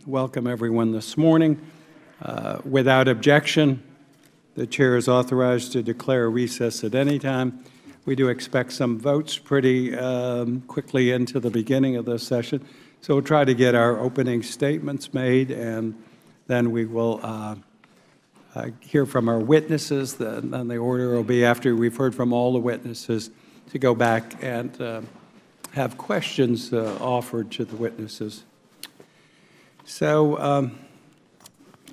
welcome everyone this morning. Without objection, the chair is authorized to declare a recess at any time. We do expect some votes pretty quickly into the beginning of the session, so we'll try to get our opening statements made, and then we will hear from our witnesses. Then the order will be, after we've heard from all the witnesses, to go back and have questions offered to the witnesses. So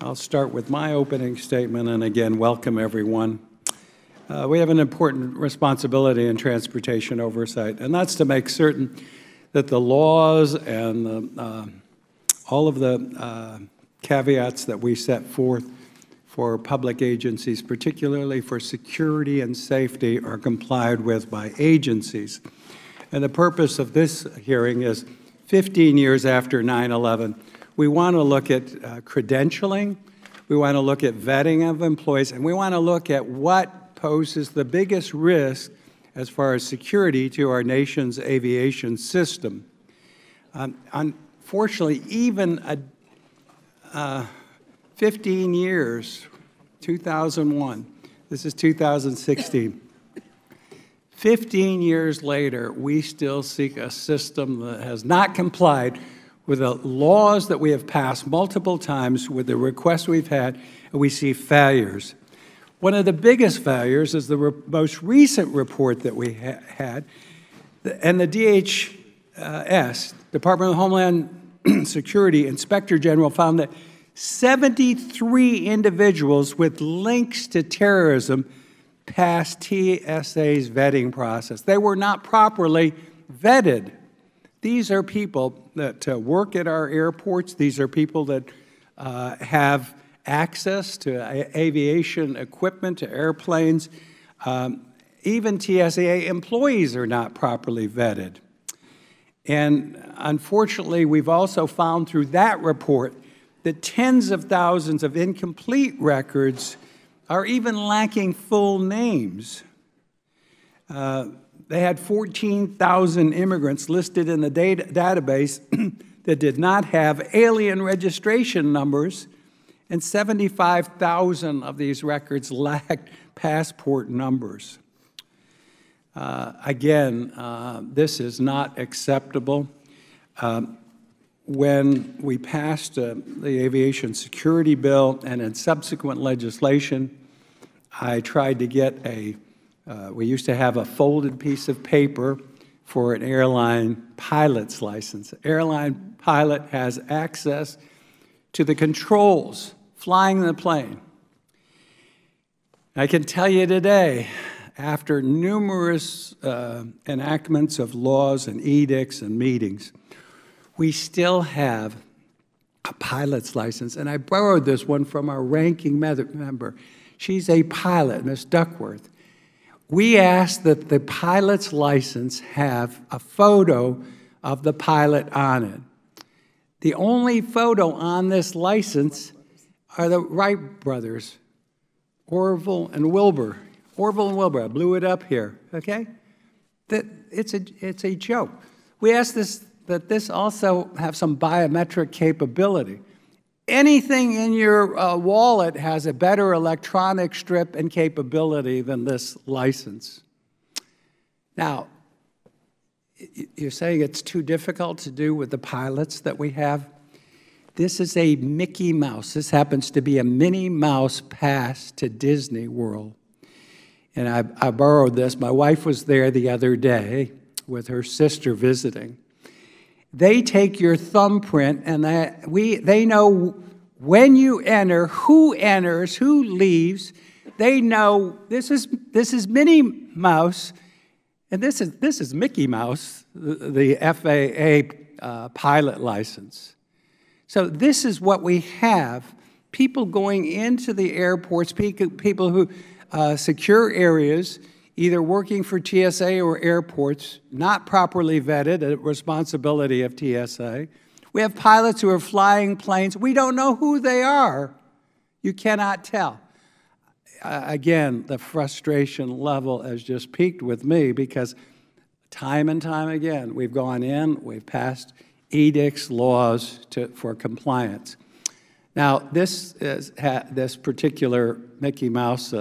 I'll start with my opening statement, and again, welcome everyone. We have an important responsibility in transportation oversight, and that's to make certain that the laws and all of the caveats that we set forth for public agencies, particularly for security and safety, are complied with by agencies. And the purpose of this hearing is 15 years after 9/11. We want to look at credentialing, we want to look at vetting of employees, and we want to look at what poses the biggest risk as far as security to our nation's aviation system. Unfortunately, even 15 years, 2001, this is 2016, 15 years later, we still seek a system that has not complied with the laws that we have passed multiple times, with the requests we've had, and we see failures. One of the biggest failures is the most recent report that we had, and the DHS, Department of Homeland Security Inspector General, found that 73 individuals with links to terrorism passed TSA's vetting process. They were not properly vetted. These are people that work at our airports. These are people that have access to aviation equipment, to airplanes. Even TSA employees are not properly vetted. And unfortunately, we've also found through that report that tens of thousands of incomplete records are even lacking full names. They had 14,000 immigrants listed in the database that did not have alien registration numbers, and 75,000 of these records lacked passport numbers. Again, this is not acceptable. When we passed the Aviation Security Bill and in subsequent legislation, I tried to get we used to have a folded piece of paper for an airline pilot's license. An airline pilot has access to the controls flying the plane. I can tell you today, after numerous enactments of laws and edicts and meetings, we still have a pilot's license. And I borrowed this one from our ranking member. She's a pilot, Miss Duckworth. We ask that the pilot's license have a photo of the pilot on it. The only photo on this license are the Wright brothers, Orville and Wilbur. Orville and Wilbur, I blew it up here, okay? It's a joke. We ask that this also have some biometric capability. Anything in your wallet has a better electronic strip and capability than this license. Now, you're saying it's too difficult to do with the pilots that we have? This is a Mickey Mouse. This happens to be a Minnie Mouse pass to Disney World. And I borrowed this. My wife was there the other day with her sister visiting. They take your thumbprint, and they know when you enter, who enters, who leaves. They know this is Minnie Mouse, and this is Mickey Mouse, the FAA pilot license. So this is what we have: people going into the airports, people who secure areas, either working for TSA or airports, not properly vetted, a responsibility of TSA. We have pilots who are flying planes. We don't know who they are. You cannot tell. Again, the frustration level has just peaked with me, because time and time again, we've gone in, we've passed edicts, laws for compliance. Now, this particular Mickey Mouse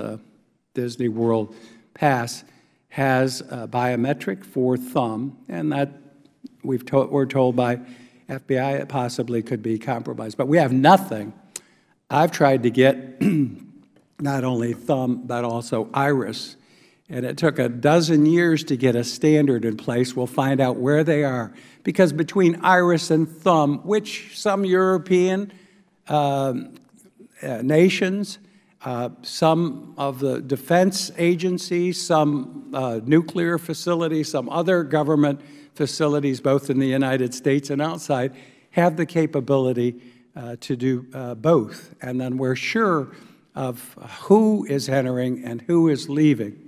Disney World pass has a biometric for thumb, and that we're told by FBI it possibly could be compromised. But we have nothing. I've tried to get not only thumb, but also iris, and it took a dozen years to get a standard in place. We'll find out where they are, because between iris and thumb, which some European nations, some of the defense agencies, some nuclear facilities, some other government facilities, both in the United States and outside, have the capability to do both. And then we're sure of who is entering and who is leaving.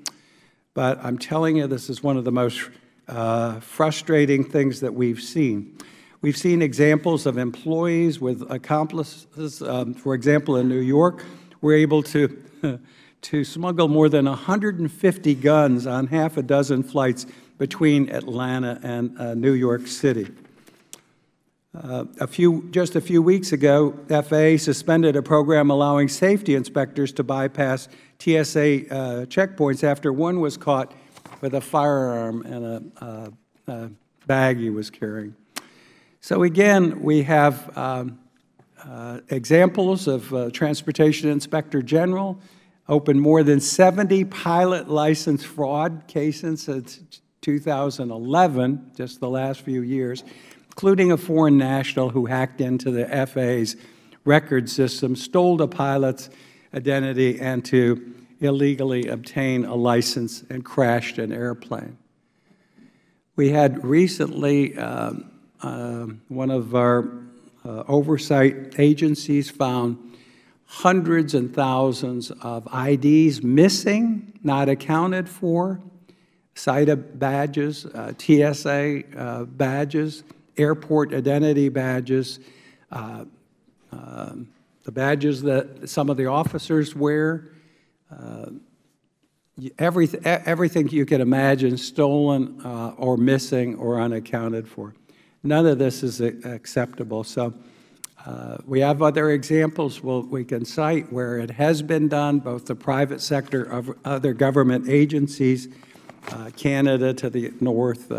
But I'm telling you, this is one of the most frustrating things that we've seen. We've seen examples of employees with accomplices. For example, in New York, we're able to smuggle more than 150 guns on half a dozen flights between Atlanta and New York City. Just a few weeks ago, FAA suspended a program allowing safety inspectors to bypass TSA checkpoints after one was caught with a firearm in a bag he was carrying. So again, we have examples of Transportation Inspector General opened more than 70 pilot license fraud cases since 2011, just the last few years, including a foreign national who hacked into the FAA's record system, stole a pilot's identity, and to illegally obtain a license and crashed an airplane. We had recently one of our oversight agencies found hundreds and thousands of IDs missing, not accounted for, SITA badges, TSA badges, airport identity badges, the badges that some of the officers wear, everything you could imagine stolen or missing or unaccounted for. None of this is acceptable. So we have other examples we can cite where it has been done, both the private sector of other government agencies, Canada to the north,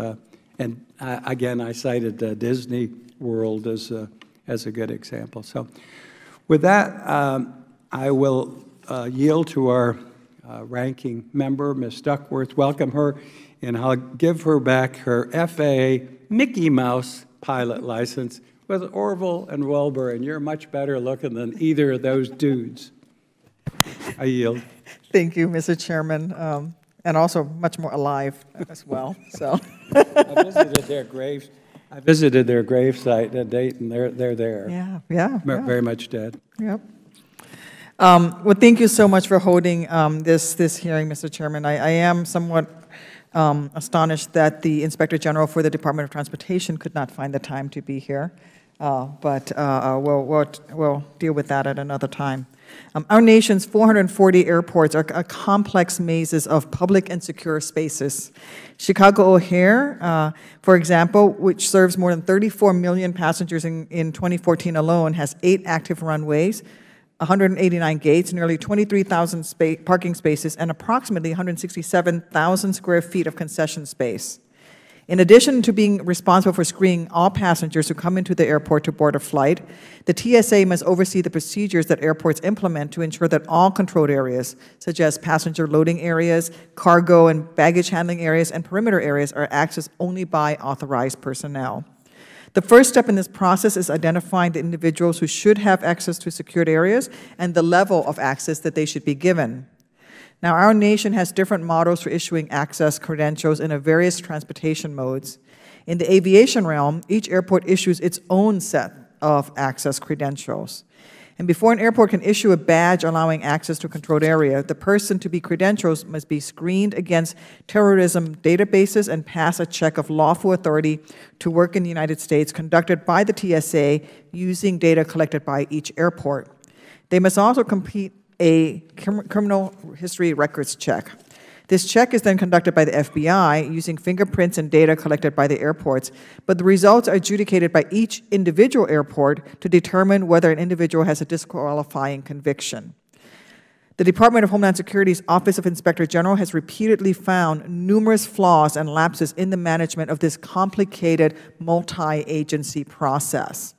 and again, I cited Disney World as a good example. So with that, I will yield to our ranking member, Ms. Duckworth, welcome her, and I'll give her back her FAA Mickey Mouse pilot license with Orville and Wilbur, and you're much better looking than either of those dudes. I yield. Thank you, Mr. Chairman, and also much more alive as well. So I visited their gravesite in Dayton. They're there. Yeah. Very much dead. Yep. Well, thank you so much for holding this hearing, Mr. Chairman. I am somewhat astonished that the Inspector General for the Department of Transportation could not find the time to be here, but we'll deal with that at another time. Our nation's 440 airports are complex mazes of public and secure spaces. Chicago O'Hare, for example, which serves more than 34 million passengers in 2014 alone, has 8 active runways, 189 gates, nearly 23,000 parking spaces, and approximately 167,000 square feet of concession space. In addition to being responsible for screening all passengers who come into the airport to board a flight, the TSA must oversee the procedures that airports implement to ensure that all controlled areas, such as passenger loading areas, cargo and baggage handling areas, and perimeter areas, are accessed only by authorized personnel. The first step in this process is identifying the individuals who should have access to secured areas and the level of access that they should be given. Now, our nation has different models for issuing access credentials in various transportation modes. In the aviation realm, each airport issues its own set of access credentials. And before an airport can issue a badge allowing access to a controlled area, the person to be credentialed must be screened against terrorism databases and pass a check of lawful authority to work in the United States conducted by the TSA using data collected by each airport. They must also complete a criminal history records check. This check is then conducted by the FBI using fingerprints and data collected by the airports, but the results are adjudicated by each individual airport to determine whether an individual has a disqualifying conviction. The Department of Homeland Security's Office of Inspector General has repeatedly found numerous flaws and lapses in the management of this complicated multi-agency process.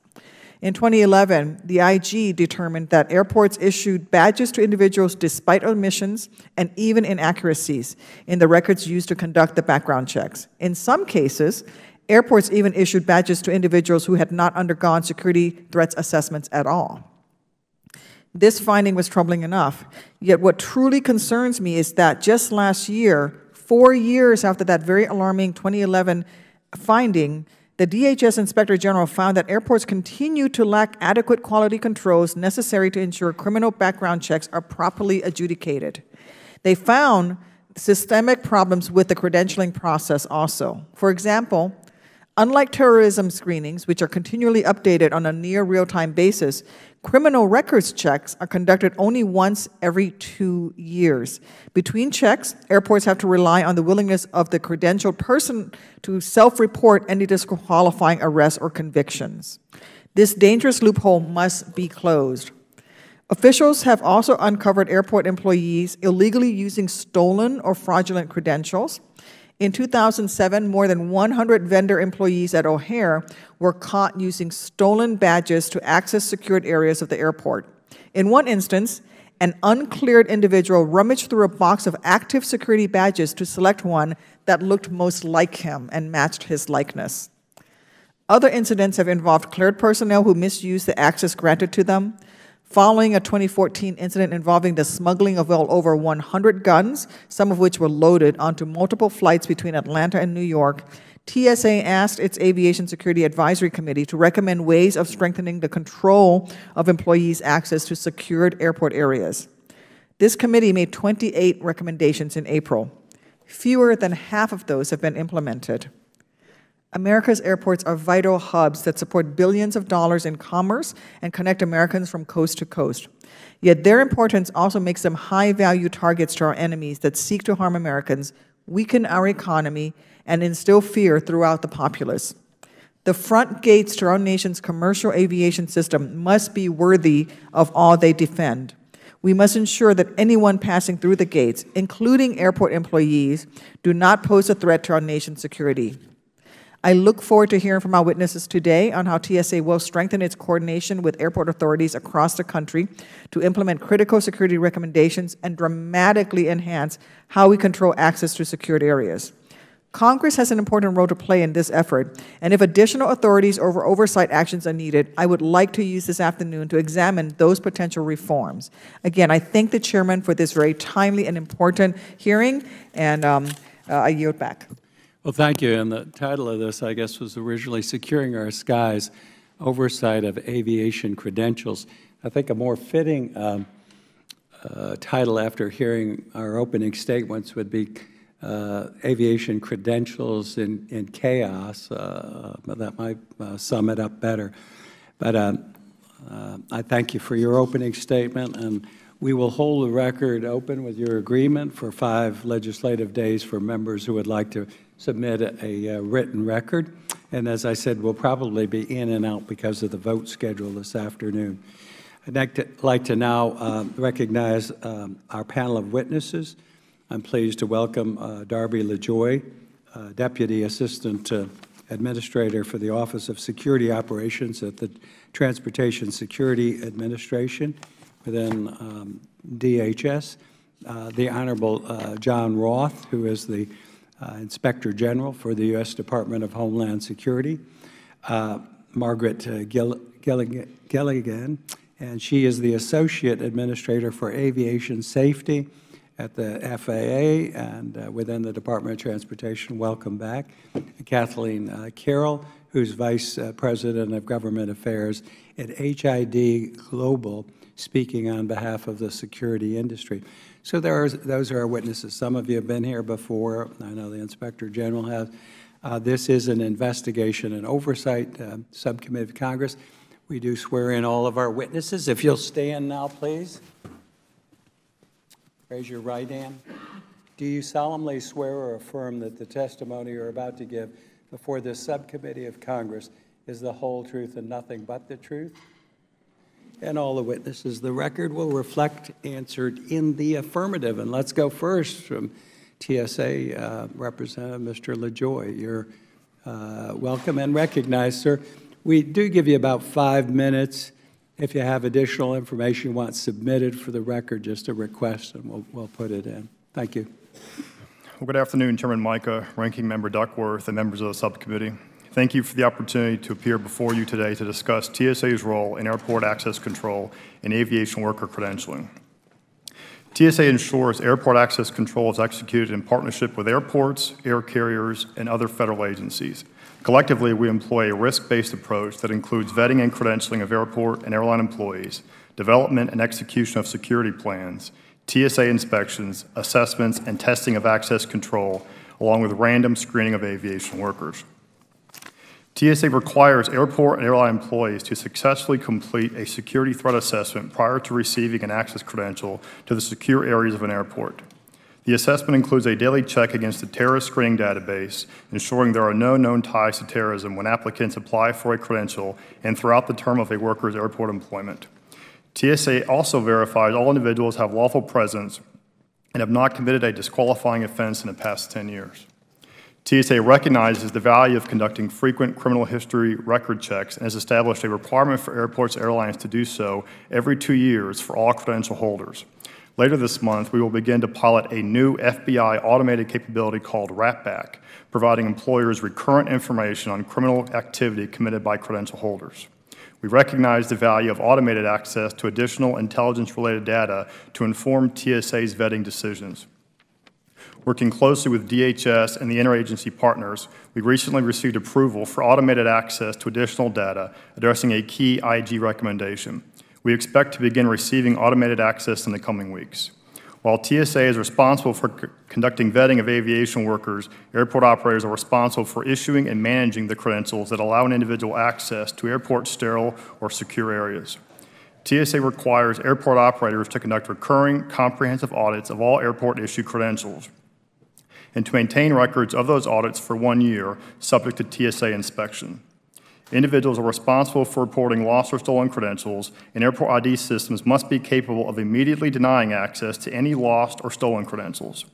In 2011, the IG determined that airports issued badges to individuals despite omissions and even inaccuracies in the records used to conduct the background checks. In some cases, airports even issued badges to individuals who had not undergone security threats assessments at all. This finding was troubling enough, yet what truly concerns me is that just last year, 4 years after that very alarming 2011 finding, the DHS Inspector General found that airports continue to lack adequate quality controls necessary to ensure criminal background checks are properly adjudicated. They found systemic problems with the credentialing process also. For example, unlike terrorism screenings, which are continually updated on a near real-time basis, criminal records checks are conducted only once every 2 years. Between checks, airports have to rely on the willingness of the credentialed person to self-report any disqualifying arrests or convictions. This dangerous loophole must be closed. Officials have also uncovered airport employees illegally using stolen or fraudulent credentials. In 2007, more than 100 vendor employees at O'Hare were caught using stolen badges to access secured areas of the airport. In one instance, an uncleared individual rummaged through a box of active security badges to select one that looked most like him and matched his likeness. Other incidents have involved cleared personnel who misused the access granted to them. Following a 2014 incident involving the smuggling of well over 100 guns, some of which were loaded onto multiple flights between Atlanta and New York, TSA asked its Aviation Security Advisory Committee to recommend ways of strengthening the control of employees' access to secured airport areas. This committee made 28 recommendations in April. Fewer than half of those have been implemented. America's airports are vital hubs that support billions of dollars in commerce and connect Americans from coast to coast. Yet their importance also makes them high-value targets to our enemies that seek to harm Americans, weaken our economy, and instill fear throughout the populace. The front gates to our nation's commercial aviation system must be worthy of all they defend. We must ensure that anyone passing through the gates, including airport employees, do not pose a threat to our nation's security. I look forward to hearing from our witnesses today on how TSA will strengthen its coordination with airport authorities across the country to implement critical security recommendations and dramatically enhance how we control access to secured areas. Congress has an important role to play in this effort, and if additional authorities or oversight actions are needed, I would like to use this afternoon to examine those potential reforms. Again, I thank the chairman for this very timely and important hearing, and I yield back. Well, thank you. And the title of this, I guess, was originally Securing Our Skies, Oversight of Aviation Credentials. I think a more fitting title after hearing our opening statements would be Aviation Credentials in Chaos. That might sum it up better. But I thank you for your opening statement, and we will hold the record open with your agreement for 5 legislative days for members who would like to submit a written record. And as I said, we'll probably be in and out because of the vote schedule this afternoon. I'd like to now recognize our panel of witnesses. I'm pleased to welcome Darby LaJoy, Deputy Assistant Administrator for the Office of Security Operations at the Transportation Security Administration within DHS, the Honorable John Roth, who is the Inspector General for the U.S. Department of Homeland Security, Margaret Gilligan, and she is the Associate Administrator for Aviation Safety at the FAA and within the Department of Transportation. Welcome back. Kathleen Carroll, who's Vice President of Government Affairs at HID Global, speaking on behalf of the security industry. So those are our witnesses. Some of you have been here before. I know the Inspector General has. This is an investigation and oversight subcommittee of Congress. We do swear in all of our witnesses. If you'll stand now, please. Raise your right hand. Do you solemnly swear or affirm that the testimony you're about to give before this subcommittee of Congress is the whole truth and nothing but the truth? And all the witnesses, the record will reflect answered in the affirmative. And let's go first from TSA Representative Mr. LaJoy. You're welcome and recognized, sir. We do give you about 5 minutes. If you have additional information you want submitted for the record, just a request, and we'll put it in. Thank you. Well, good afternoon, Chairman Mica, Ranking Member Duckworth, and members of the subcommittee. Thank you for the opportunity to appear before you today to discuss TSA's role in airport access control and aviation worker credentialing. TSA ensures airport access control is executed in partnership with airports, air carriers, and other federal agencies. Collectively, we employ a risk-based approach that includes vetting and credentialing of airport and airline employees, development and execution of security plans, TSA inspections, assessments, and testing of access control, along with random screening of aviation workers. TSA requires airport and airline employees to successfully complete a security threat assessment prior to receiving an access credential to the secure areas of an airport. The assessment includes a daily check against the terrorist screening database, ensuring there are no known ties to terrorism when applicants apply for a credential and throughout the term of a worker's airport employment. TSA also verifies all individuals have lawful presence and have not committed a disqualifying offense in the past 10 years. TSA recognizes the value of conducting frequent criminal history record checks and has established a requirement for airports and airlines to do so every 2 years for all credential holders. Later this month, we will begin to pilot a new FBI automated capability called RAPBAC, providing employers recurrent information on criminal activity committed by credential holders. We recognize the value of automated access to additional intelligence-related data to inform TSA's vetting decisions. Working closely with DHS and the interagency partners, we recently received approval for automated access to additional data addressing a key IG recommendation. We expect to begin receiving automated access in the coming weeks. While TSA is responsible for conducting vetting of aviation workers, airport operators are responsible for issuing and managing the credentials that allow an individual access to airport sterile or secure areas. TSA requires airport operators to conduct recurring, comprehensive audits of all airport-issued credentials and to maintain records of those audits for 1 year, subject to TSA inspection. Individuals are responsible for reporting lost or stolen credentials, and airport ID systems must be capable of immediately denying access to any lost or stolen credentials.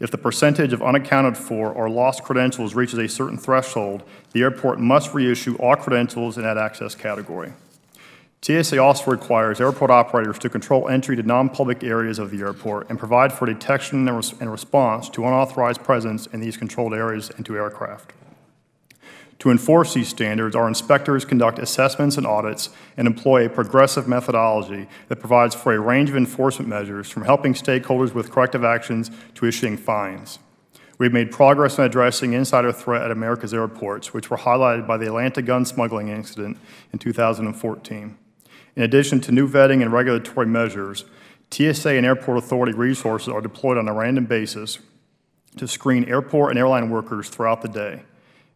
If the percentage of unaccounted for or lost credentials reaches a certain threshold, the airport must reissue all credentials in that access category. TSA also requires airport operators to control entry to non-public areas of the airport and provide for detection and response to unauthorized presence in these controlled areas and to aircraft. To enforce these standards, our inspectors conduct assessments and audits and employ a progressive methodology that provides for a range of enforcement measures, from helping stakeholders with corrective actions to issuing fines. We've made progress in addressing insider threat at America's airports, which were highlighted by the Atlanta gun smuggling incident in 2014. In addition to new vetting and regulatory measures, TSA and airport authority resources are deployed on a random basis to screen airport and airline workers throughout the day.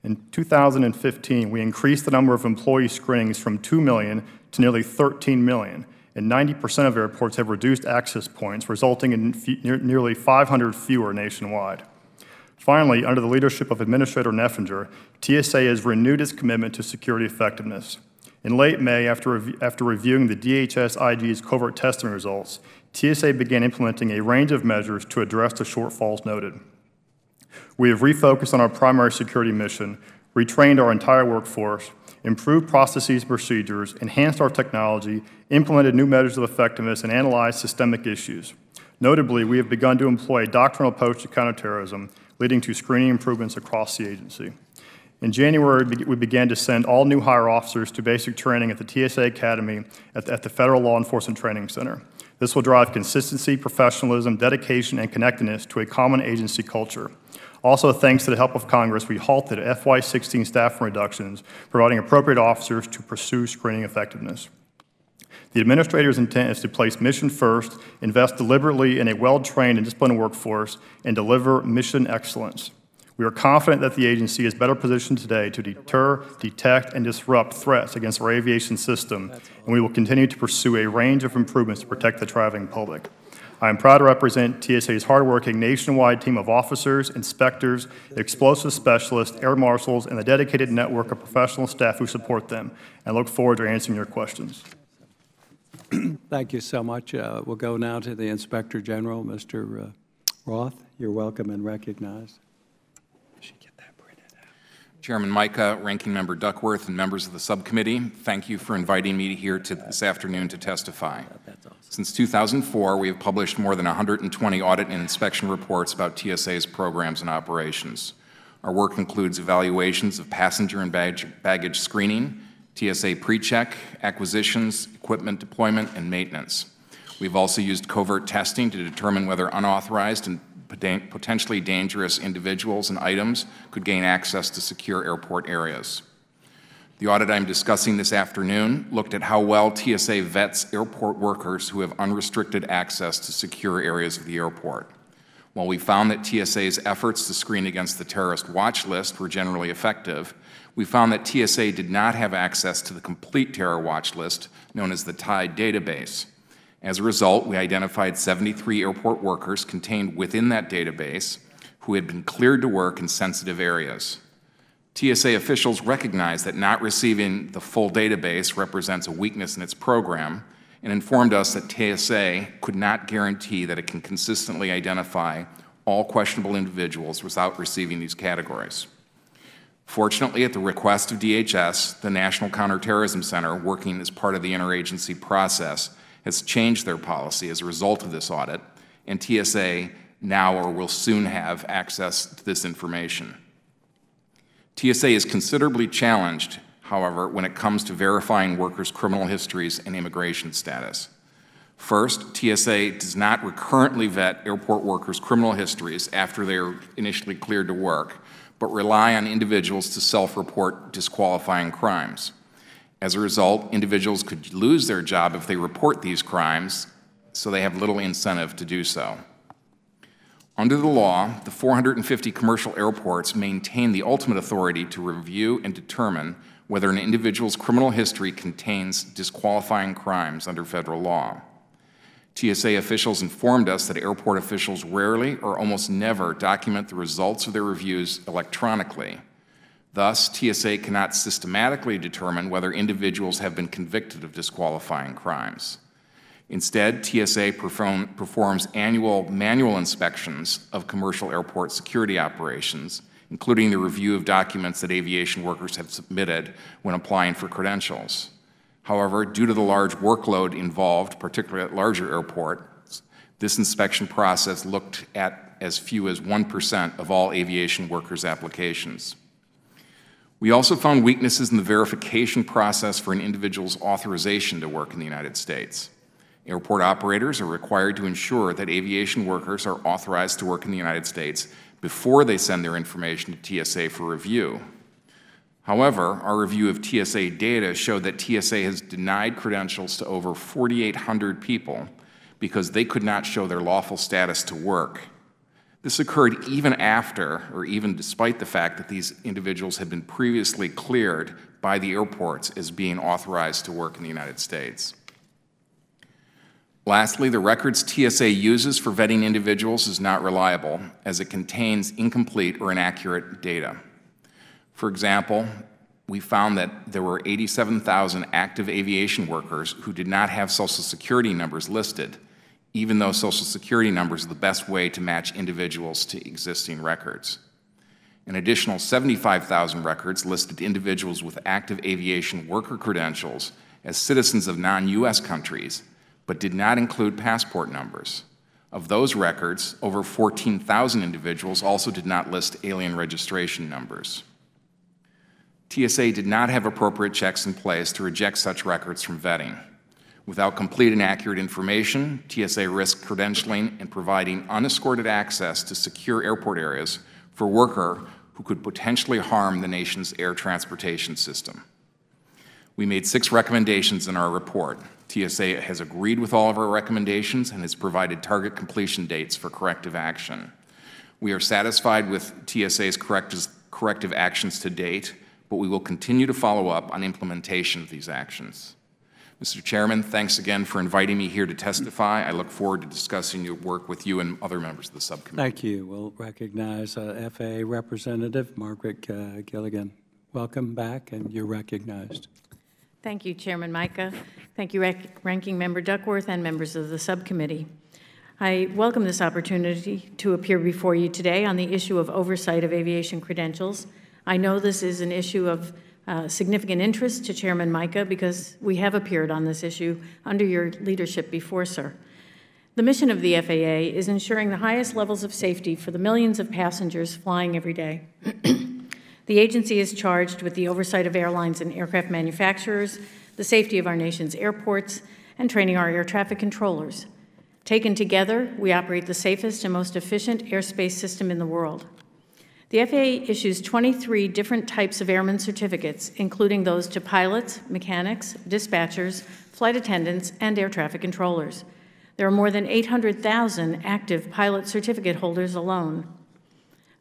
In 2015, we increased the number of employee screenings from 2 million to nearly 13 million, and 90% of airports have reduced access points, resulting in nearly 500 fewer nationwide. Finally, under the leadership of Administrator Neffinger, TSA has renewed its commitment to security effectiveness. In late May, after reviewing the DHS IG's covert testing results, TSA began implementing a range of measures to address the shortfalls noted. We have refocused on our primary security mission, retrained our entire workforce, improved processes and procedures, enhanced our technology, implemented new measures of effectiveness, and analyzed systemic issues. Notably, we have begun to employ a doctrinal approach to counterterrorism, leading to screening improvements across the agency. In January, we began to send all new hire officers to basic training at the TSA Academy at the Federal Law Enforcement Training Center. This will drive consistency, professionalism, dedication, and connectedness to a common agency culture. Also, thanks to the help of Congress, we halted FY16 staffing reductions, providing appropriate officers to pursue screening effectiveness. The Administrator's intent is to place mission first, invest deliberately in a well-trained and disciplined workforce, and deliver mission excellence. We are confident that the agency is better positioned today to deter, detect, and disrupt threats against our aviation system, and we will continue to pursue a range of improvements to protect the traveling public. I am proud to represent TSA's hardworking nationwide team of officers, inspectors, explosive specialists, air marshals, and the dedicated network of professional staff who support them, and look forward to answering your questions. Thank you so much. We'll go now to the Inspector General, Mr. Roth. You're welcome and recognized. Chairman Mica, Ranking Member Duckworth, and members of the subcommittee, thank you for inviting me here this afternoon to testify. Since 2004, we have published more than 120 audit and inspection reports about TSA's programs and operations. Our work includes evaluations of passenger and baggage screening, TSA pre-check, acquisitions, equipment deployment, and maintenance. We've also used covert testing to determine whether unauthorized and potentially dangerous individuals and items could gain access to secure airport areas. The audit I'm discussing this afternoon looked at how well TSA vets airport workers who have unrestricted access to secure areas of the airport. While we found that TSA's efforts to screen against the terrorist watch list were generally effective, we found that TSA did not have access to the complete terror watch list known as the TIDE database. As a result, we identified 73 airport workers contained within that database who had been cleared to work in sensitive areas. TSA officials recognized that not receiving the full database represents a weakness in its program and informed us that TSA could not guarantee that it can consistently identify all questionable individuals without receiving these categories. Fortunately, at the request of DHS, the National Counterterrorism Center, working as part of the interagency process, has changed their policy as a result of this audit, and TSA now or will soon have access to this information. TSA is considerably challenged, however, when it comes to verifying workers' criminal histories and immigration status. First, TSA does not recurrently vet airport workers' criminal histories after they are initially cleared to work, but rely on individuals to self-report disqualifying crimes. As a result, individuals could lose their job if they report these crimes, so they have little incentive to do so. Under the law, the 450 commercial airports maintain the ultimate authority to review and determine whether an individual's criminal history contains disqualifying crimes under federal law. TSA officials informed us that airport officials rarely or almost never document the results of their reviews electronically. Thus, TSA cannot systematically determine whether individuals have been convicted of disqualifying crimes. Instead, TSA performs annual manual inspections of commercial airport security operations, including the review of documents that aviation workers have submitted when applying for credentials. However, due to the large workload involved, particularly at larger airports, this inspection process looked at as few as 1% of all aviation workers' applications. We also found weaknesses in the verification process for an individual's authorization to work in the United States. Airport operators are required to ensure that aviation workers are authorized to work in the United States before they send their information to TSA for review. However, our review of TSA data showed that TSA has denied credentials to over 4,800 people because they could not show their lawful status to work. This occurred even after, or even despite the fact that these individuals had been previously cleared by the airports as being authorized to work in the United States. Lastly, the records TSA uses for vetting individuals is not reliable, as it contains incomplete or inaccurate data. For example, we found that there were 87,000 active aviation workers who did not have Social Security numbers listed, even though Social Security numbers are the best way to match individuals to existing records. An additional 75,000 records listed individuals with active aviation worker credentials as citizens of non-U.S. countries, but did not include passport numbers. Of those records, over 14,000 individuals also did not list alien registration numbers. TSA did not have appropriate checks in place to reject such records from vetting. Without complete and accurate information, TSA risked credentialing and providing unescorted access to secure airport areas for a worker who could potentially harm the nation's air transportation system. We made 6 recommendations in our report. TSA has agreed with all of our recommendations and has provided target completion dates for corrective action. We are satisfied with TSA's corrective actions to date, but we will continue to follow up on implementation of these actions. Mr. Chairman, thanks again for inviting me here to testify. I look forward to discussing your work with you and other members of the subcommittee. Thank you. We'll recognize FAA Representative Margaret Gilligan. Welcome back, and you're recognized. Thank you, Chairman Mica. Thank you, Ranking Member Duckworth and members of the subcommittee. I welcome this opportunity to appear before you today on the issue of oversight of aviation credentials. I know this is an issue of significant interest to Chairman Mica because we have appeared on this issue under your leadership before, sir. The mission of the FAA is ensuring the highest levels of safety for the millions of passengers flying every day. The agency is charged with the oversight of airlines and aircraft manufacturers, the safety of our nation's airports, and training our air traffic controllers. Taken together, we operate the safest and most efficient airspace system in the world. The FAA issues 23 different types of airman certificates, including those to pilots, mechanics, dispatchers, flight attendants, and air traffic controllers. There are more than 800,000 active pilot certificate holders alone.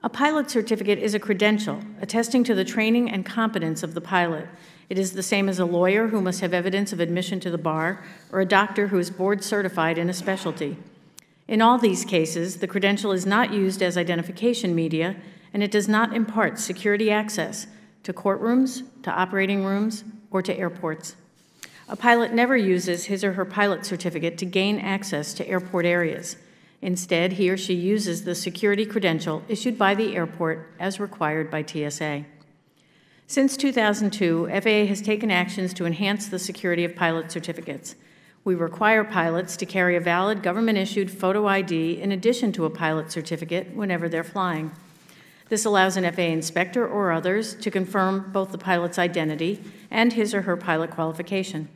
A pilot certificate is a credential attesting to the training and competence of the pilot. It is the same as a lawyer who must have evidence of admission to the bar or a doctor who is board certified in a specialty. In all these cases, the credential is not used as identification media, and it does not impart security access to courtrooms, to operating rooms, or to airports. A pilot never uses his or her pilot certificate to gain access to airport areas. Instead, he or she uses the security credential issued by the airport as required by TSA. Since 2002, FAA has taken actions to enhance the security of pilot certificates. We require pilots to carry a valid government-issued photo ID in addition to a pilot certificate whenever they're flying. This allows an FAA inspector or others to confirm both the pilot's identity and his or her pilot qualification.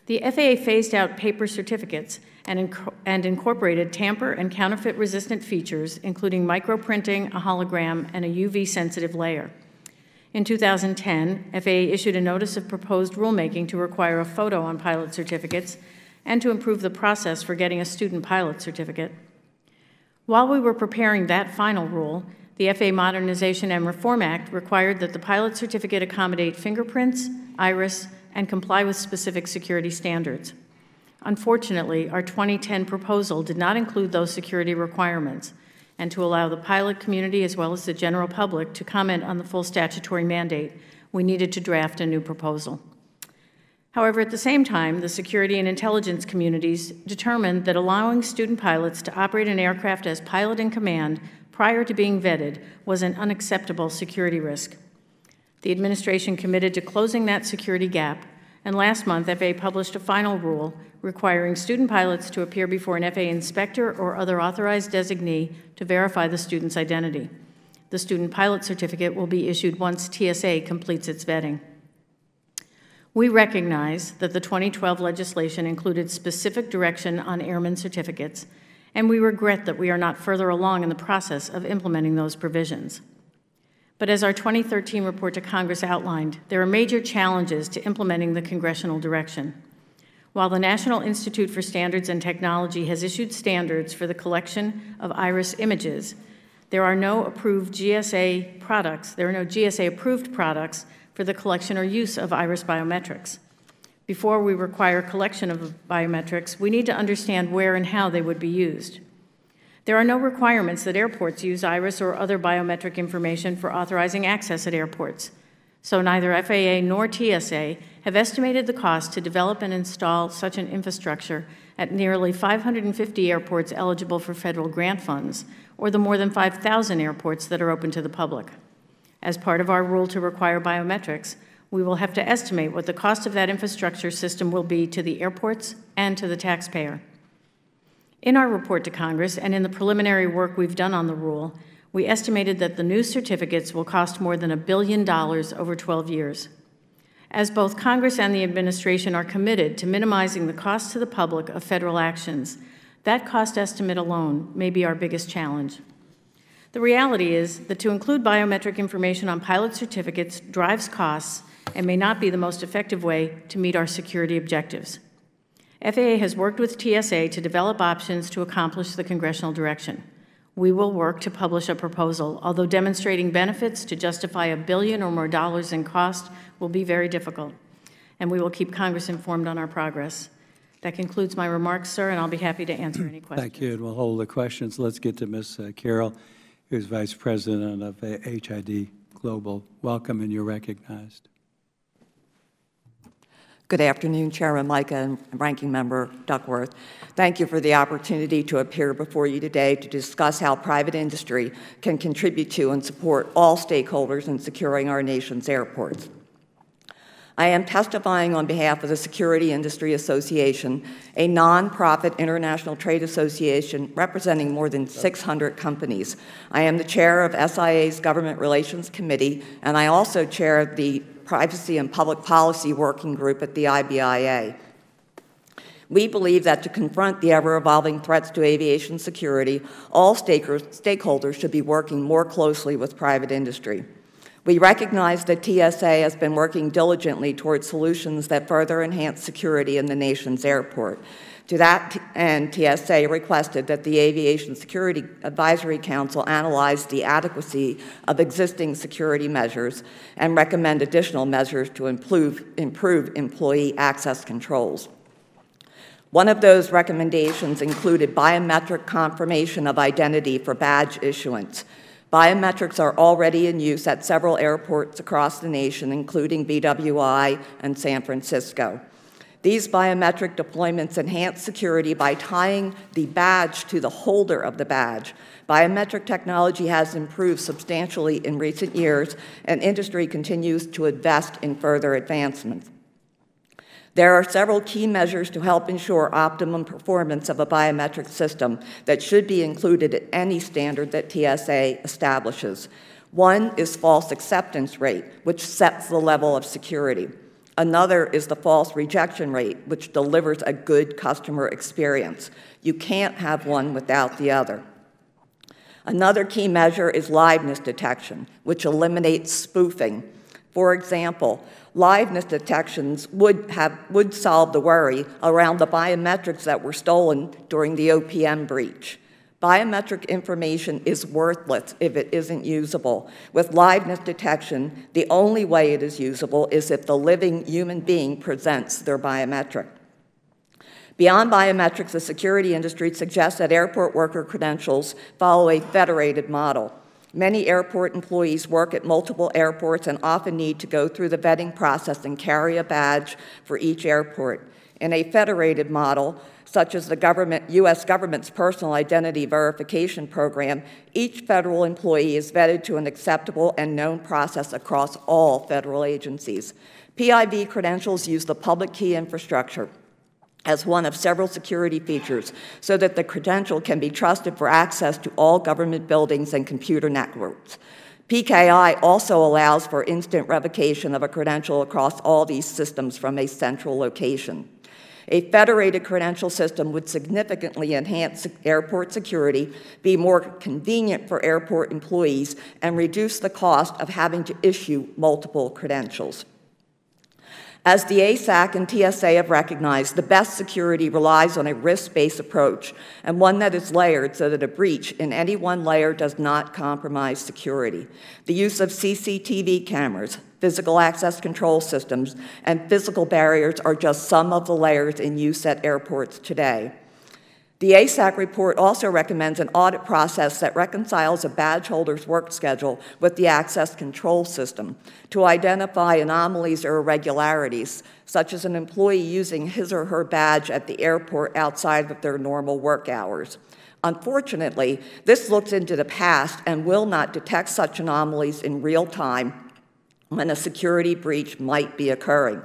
The FAA phased out paper certificates and incorporated tamper and counterfeit-resistant features, including microprinting, a hologram, and a UV-sensitive layer. In 2010, FAA issued a notice of proposed rulemaking to require a photo on pilot certificates and to improve the process for getting a student pilot certificate. While we were preparing that final rule, the FAA Modernization and Reform Act required that the pilot certificate accommodate fingerprints, iris, and comply with specific security standards. Unfortunately, our 2010 proposal did not include those security requirements, and to allow the pilot community as well as the general public to comment on the full statutory mandate, we needed to draft a new proposal. However, at the same time, the security and intelligence communities determined that allowing student pilots to operate an aircraft as pilot in command prior to being vetted was an unacceptable security risk. The administration committed to closing that security gap, and last month, FAA published a final rule requiring student pilots to appear before an FAA inspector or other authorized designee to verify the student's identity. The student pilot certificate will be issued once TSA completes its vetting. We recognize that the 2012 legislation included specific direction on airman certificates, and we regret that we are not further along in the process of implementing those provisions. But as our 2013 report to Congress outlined, there are major challenges to implementing the congressional direction. While the National Institute for Standards and Technology has issued standards for the collection of iris images, there are no approved GSA products, there are no GSA-approved products for the collection or use of iris biometrics. Before we require collection of biometrics, we need to understand where and how they would be used. There are no requirements that airports use iris or other biometric information for authorizing access at airports. So neither FAA nor TSA have estimated the cost to develop and install such an infrastructure at nearly 550 airports eligible for federal grant funds, or the more than 5,000 airports that are open to the public. As part of our rule to require biometrics, we will have to estimate what the cost of that infrastructure system will be to the airports and to the taxpayer. In our report to Congress and in the preliminary work we've done on the rule, we estimated that the new certificates will cost more than $1 billion over 12 years. As both Congress and the administration are committed to minimizing the cost to the public of federal actions, that cost estimate alone may be our biggest challenge. The reality is that to include biometric information on pilot certificates drives costs and may not be the most effective way to meet our security objectives. FAA has worked with TSA to develop options to accomplish the congressional direction. We will work to publish a proposal, although demonstrating benefits to justify $1 billion or more in cost will be very difficult. and we will keep Congress informed on our progress. That concludes my remarks, sir, and I'll be happy to answer any questions. Thank you, and we'll hold the questions. Let's get to Ms. Carroll, who's Vice President of HID Global. Welcome, and you're recognized. Good afternoon, Chairman Micah and Ranking Member Duckworth. Thank you for the opportunity to appear before you today to discuss how private industry can contribute to and support all stakeholders in securing our nation's airports. I am testifying on behalf of the Security Industry Association, a nonprofit international trade association representing more than 600 companies. I am the chair of SIA's Government Relations Committee, and I also chair the Privacy and Public Policy Working Group at the IBIA. We believe that to confront the ever-evolving threats to aviation security, all stakeholders should be working more closely with private industry. We recognize that TSA has been working diligently towards solutions that further enhance security in the nation's airport. To that end, TSA requested that the Aviation Security Advisory Council analyze the adequacy of existing security measures and recommend additional measures to improve employee access controls. One of those recommendations included biometric confirmation of identity for badge issuance. Biometrics are already in use at several airports across the nation, including BWI and San Francisco. These biometric deployments enhance security by tying the badge to the holder of the badge. Biometric technology has improved substantially in recent years, and industry continues to invest in further advancements. There are several key measures to help ensure optimum performance of a biometric system that should be included in any standard that TSA establishes. One is false acceptance rate, which sets the level of security. Another is the false rejection rate, which delivers a good customer experience. You can't have one without the other. Another key measure is liveness detection, which eliminates spoofing. For example, liveness detections would solve the worry around the biometrics that were stolen during the OPM breach. Biometric information is worthless if it isn't usable. With liveness detection, the only way it is usable is if the living human being presents their biometric. Beyond biometrics, the security industry suggests that airport worker credentials follow a federated model. Many airport employees work at multiple airports and often need to go through the vetting process and carry a badge for each airport. In a federated model, such as the U.S. government's personal identity verification program, each federal employee is vetted to an acceptable and known process across all federal agencies. PIV credentials use the public key infrastructure as one of several security features so that the credential can be trusted for access to all government buildings and computer networks. PKI also allows for instant revocation of a credential across all these systems from a central location. A federated credential system would significantly enhance airport security, be more convenient for airport employees, and reduce the cost of having to issue multiple credentials. As the ASAC and TSA have recognized, the best security relies on a risk-based approach and one that is layered so that a breach in any one layer does not compromise security. The use of CCTV cameras, physical access control systems, and physical barriers are just some of the layers in use at airports today. The ASAC report also recommends an audit process that reconciles a badge holder's work schedule with the access control system to identify anomalies or irregularities, such as an employee using his or her badge at the airport outside of their normal work hours. Unfortunately, this looks into the past and will not detect such anomalies in real time when a security breach might be occurring.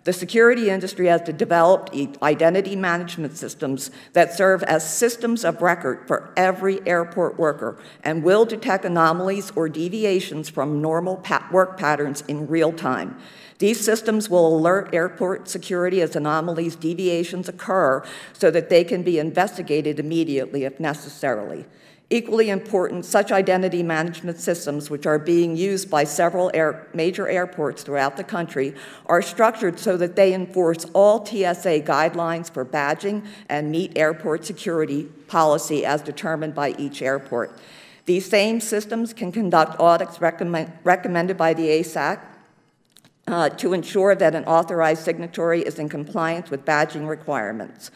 The security industry has developed identity management systems that serve as systems of record for every airport worker and will detect anomalies or deviations from normal work patterns in real time. These systems will alert airport security as anomalies, deviations occur so that they can be investigated immediately if necessary. Equally important, such identity management systems, which are being used by several major airports throughout the country, are structured so that they enforce all TSA guidelines for badging and meet airport security policy as determined by each airport. These same systems can conduct audits recommended by the ASAC to ensure that an authorized signatory is in compliance with badging requirements.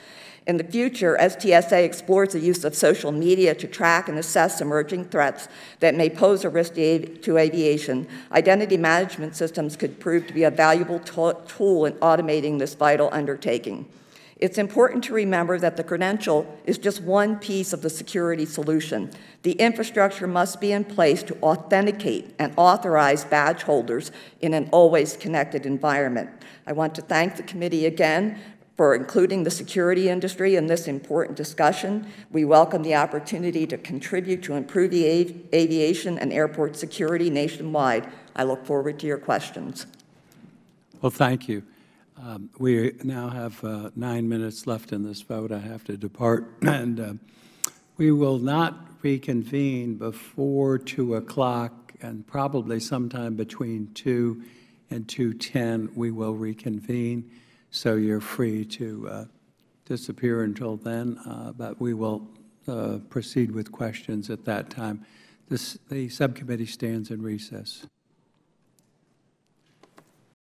In the future, as TSA explores the use of social media to track and assess emerging threats that may pose a risk to aviation, identity management systems could prove to be a valuable tool in automating this vital undertaking. It's important to remember that the credential is just one piece of the security solution. The infrastructure must be in place to authenticate and authorize badge holders in an always connected environment. I want to thank the committee again for including the security industry in this important discussion. We welcome the opportunity to contribute to improve the aviation and airport security nationwide. I look forward to your questions. Well, thank you. We now have 9 minutes left in this vote. I have to depart, and we will not reconvene before 2 o'clock, and probably sometime between 2 and 2:10 we will reconvene. So you're free to disappear until then, but we will proceed with questions at that time. The subcommittee stands in recess.